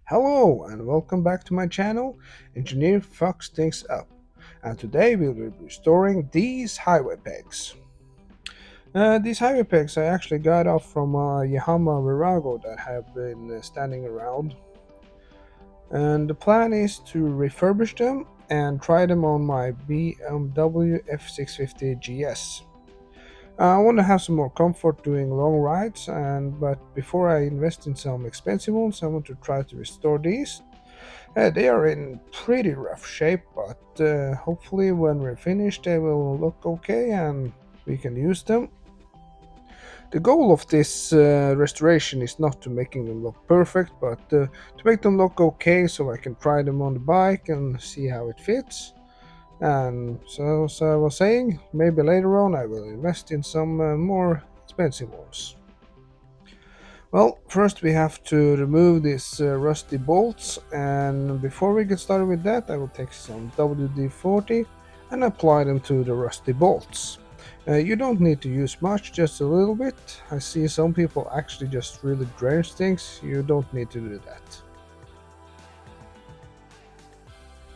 Hello and welcome back to my channel, Engineer Fucks Things Up. And today we'll be restoring these highway pegs. These highway pegs I actually got off from a Yamaha Virago that have been standing around. And the plan is to refurbish them and try them on my BMW F650 GS. I want to have some more comfort doing long rides, but before I invest in some expensive ones, I want to try to restore these. They are in pretty rough shape, but hopefully, when we're finished, they will look okay and we can use them. The goal of this restoration is not to making them look perfect, but to make them look okay so I can try them on the bike and see how it fits. And so I was saying, maybe later on I will invest in some more expensive ones. Well, first we have to remove these rusty bolts, and before we get started with that, I will take some WD-40 and apply them to the rusty bolts. You don't need to use much, just a little bit. I see some people actually just really drench things. You don't need to do that.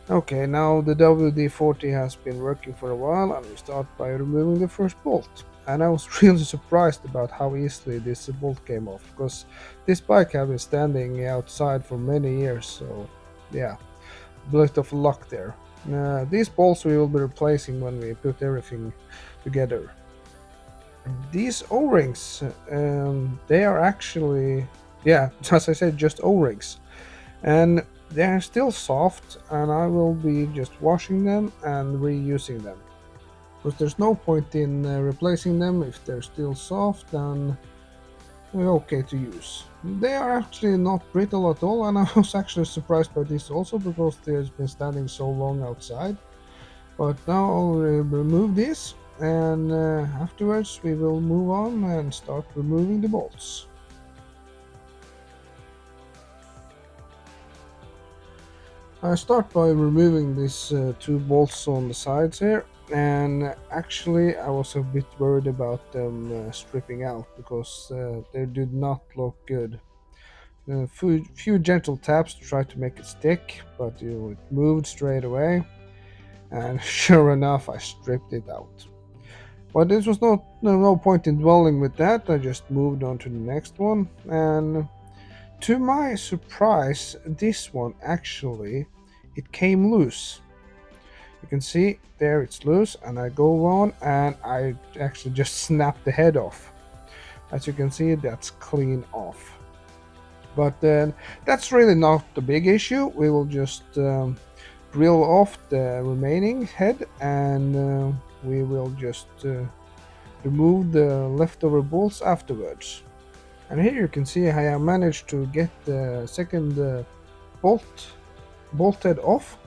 Okay, now the WD-40 has been working for a while, and we start by removing the first bolt. And I was really surprised about how easily this bolt came off, because this bike has been standing outside for many years, so yeah, a bit of luck there. These bolts we will be replacing when we put everything together. These O-rings, they are actually, yeah, as I said, just O-rings. And they're still soft, and I will be just washing them and reusing them. Because there's no point in replacing them if they're still soft and okay to use. They are actually not brittle at all, and I was actually surprised by this also because they've been standing so long outside. But now I'll remove this, and afterwards we will move on and start removing the bolts. I start by removing these two bolts on the sides here, and actually I was a bit worried about them stripping out because they did not look good. A few gentle taps to try to make it stick, but it moved straight away, and sure enough I stripped it out. But this was no point in dwelling with that. I just moved on to the next one, and to my surprise, this one actually it came loose. You can see there it's loose, and I go on and I actually just snap the head off. As you can see, that's clean off. But that's really not the big issue. We will just drill off the remaining head, and we will just remove the leftover bolts afterwards. And here you can see how I managed to get the second bolt head off.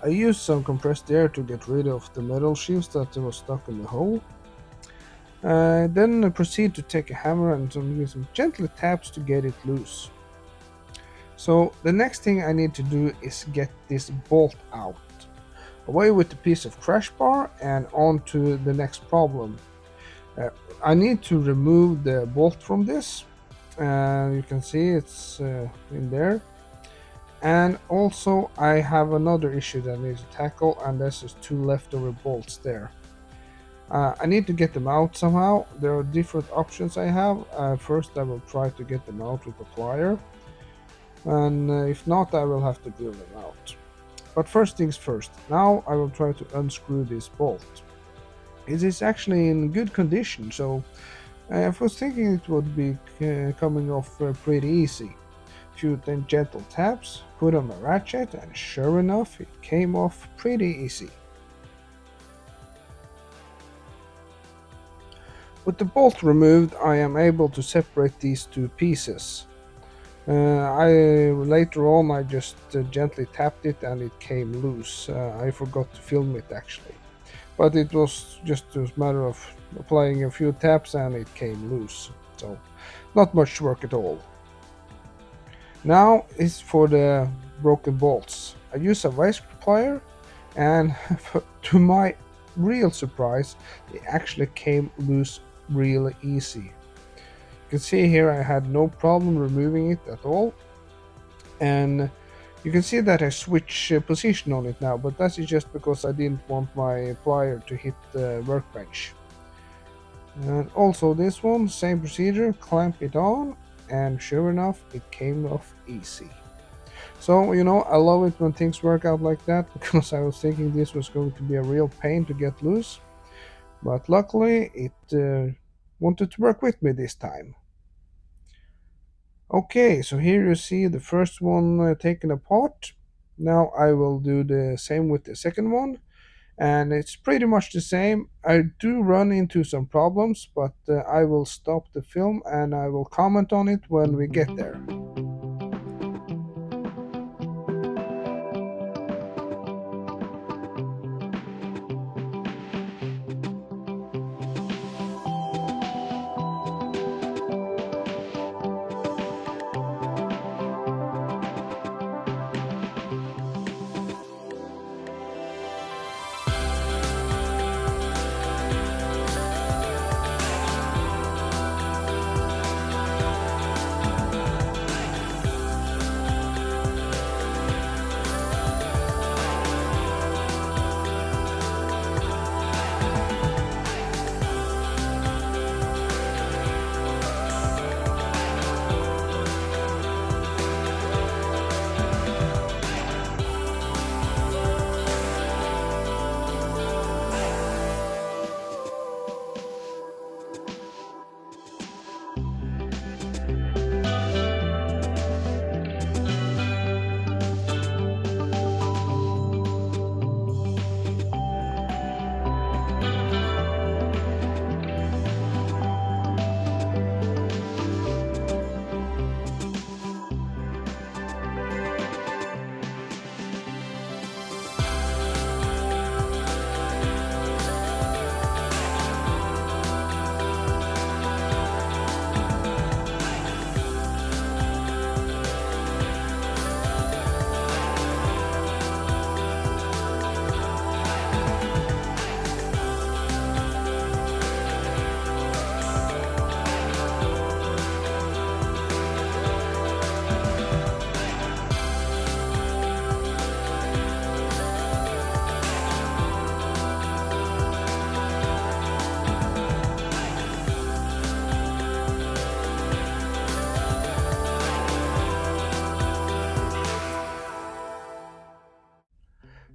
I used some compressed air to get rid of the metal sheaves that was stuck in the hole. Then I proceed to take a hammer and use some gentle taps to get it loose. So the next thing I need to do is get this bolt out. Away with the piece of crash bar and on to the next problem. Uh, I need to remove the bolt from this. You can see it's in there. And also I have another issue that I need to tackle, and this is two leftover bolts there. I need to get them out somehow. There are different options I have. First I will try to get them out with a plier, and if not I will have to drill them out. But first things first, now I will try to unscrew this bolt. It is actually in good condition, so I was thinking it would be coming off pretty easy. Few then gentle taps, put on a ratchet, and sure enough, it came off pretty easy. With the bolt removed, I am able to separate these two pieces. I later on I just gently tapped it and it came loose. I forgot to film it actually, but it was just a matter of applying a few taps and it came loose. So not much work at all. Now is for the broken bolts. I use a vice plier, and to my real surprise, they actually came loose really easy. You can see here I had no problem removing it at all, and you can see that I switch position on it now, but that is just because I didn't want my plier to hit the workbench. And also this one, same procedure, clamp it on, and sure enough, it came off easy. So, I love it when things work out like that because I was thinking this was going to be a real pain to get loose, but luckily it wanted to work with me this time. Okay, so here you see the first one taken apart. Now I will do the same with the second one, and it's pretty much the same. I do run into some problems, but I will stop the film and I will comment on it when we get there.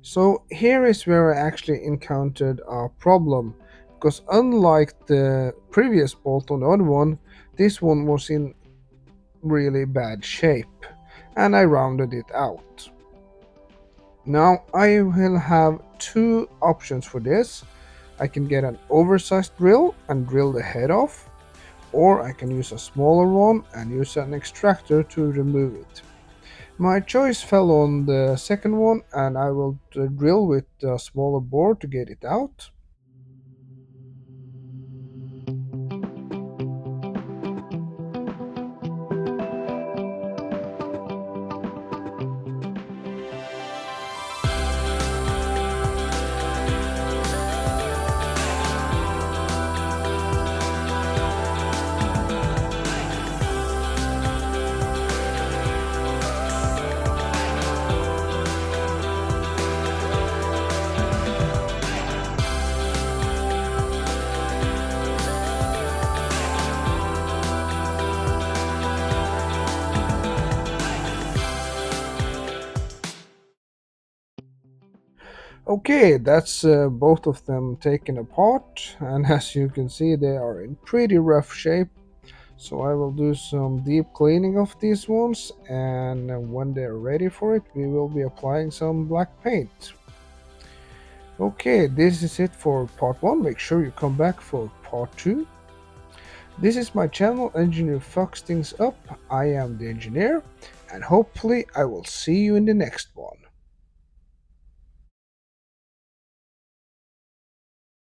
So here is where I actually encountered a problem, because unlike the previous bolt on the other one, this one was in really bad shape, and I rounded it out. Now I will have two options for this. I can get an oversized drill and drill the head off, or I can use a smaller one and use an extractor to remove it. My choice fell on the second one, and I will drill with a smaller bore to get it out. Okay, that's both of them taken apart, and as you can see, they are in pretty rough shape. So I will do some deep cleaning of these ones, and when they're ready for it, we will be applying some black paint. Okay, this is it for part 1. Make sure you come back for part 2. This is my channel, Engineer Fucks Things Up. I am the engineer, and hopefully I will see you in the next one.